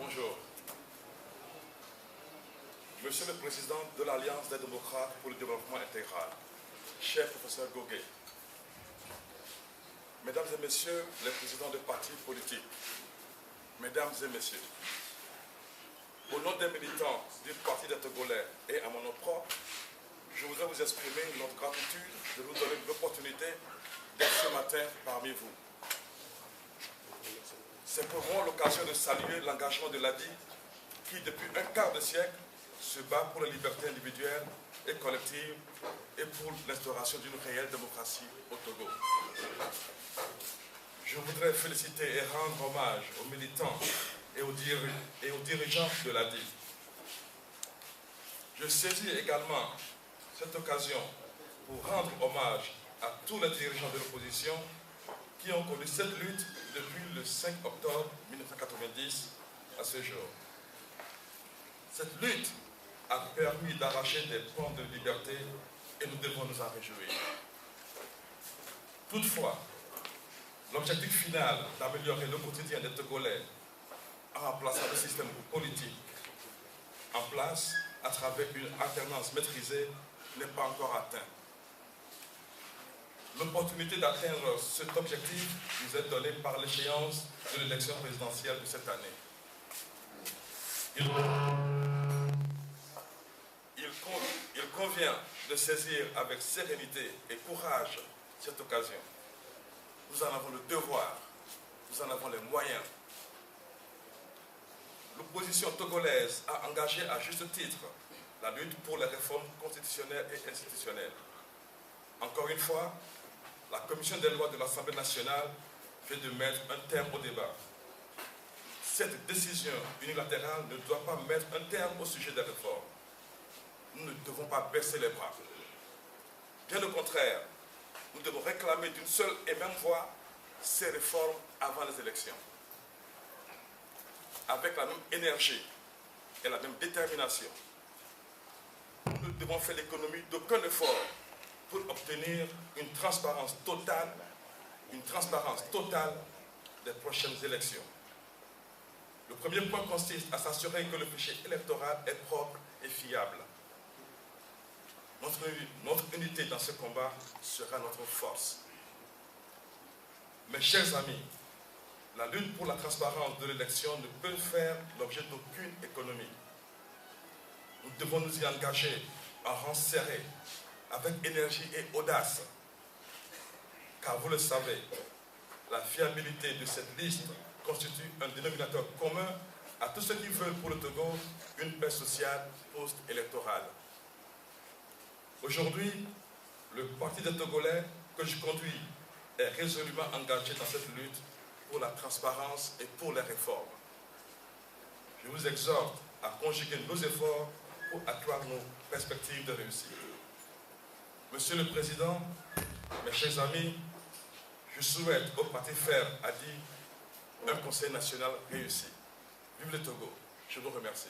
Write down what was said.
Bonjour. Monsieur le Président de l'Alliance des démocrates pour le développement intégral, cher professeur Goguet, Mesdames et Messieurs les présidents de partis politiques, Mesdames et Messieurs, au nom des militants du Parti des Togolais et à mon nom propre, je voudrais vous exprimer notre gratitude de nous donner l'opportunité d'être ce matin parmi vous. C'est pour moi l'occasion de saluer l'engagement de l'ADI qui, depuis un quart de siècle, se bat pour la liberté individuelle et collective et pour l'instauration d'une réelle démocratie au Togo. Je voudrais féliciter et rendre hommage aux militants et aux dirigeants de l'ADI. Je saisis également cette occasion pour rendre hommage à tous les dirigeants de l'opposition qui ont connu cette lutte depuis le 5 octobre 1990 à ce jour. Cette lutte a permis d'arracher des pans de liberté et nous devons nous en réjouir. Toutefois, l'objectif final d'améliorer le quotidien des Togolais en plaçant le système politique en place à travers une alternance maîtrisée n'est pas encore atteint. L'opportunité d'atteindre cet objectif nous est donnée par l'échéance de l'élection présidentielle de cette année. Il convient de saisir avec sérénité et courage cette occasion. Nous en avons le devoir, nous en avons les moyens. L'opposition togolaise a engagé à juste titre la lutte pour les réformes constitutionnelles et institutionnelles. Encore une fois, la Commission des lois de l'Assemblée nationale vient de mettre un terme au débat. Cette décision unilatérale ne doit pas mettre un terme au sujet des réformes. Nous ne devons pas baisser les bras. Bien au contraire, nous devons réclamer d'une seule et même voix ces réformes avant les élections. Avec la même énergie et la même détermination, nous devons faire l'économie d'aucun effort pour obtenir une transparence totale des prochaines élections. Le premier point consiste à s'assurer que le fichier électoral est propre et fiable. Notre unité dans ce combat sera notre force. Mes chers amis, la lutte pour la transparence de l'élection ne peut faire l'objet d'aucune économie. Nous devons nous y engager en rang serré, avec énergie et audace. Car vous le savez, la fiabilité de cette liste constitue un dénominateur commun à tous ceux qui veulent pour le Togo une paix sociale post-électorale. Aujourd'hui, le Parti des Togolais que je conduis est résolument engagé dans cette lutte pour la transparence et pour les réformes. Je vous exhorte à conjuguer nos efforts pour accroître nos perspectives de réussite. Monsieur le Président, mes chers amis, je souhaite au Parti Fer ADI un Conseil national réussi. Vive le Togo. Je vous remercie.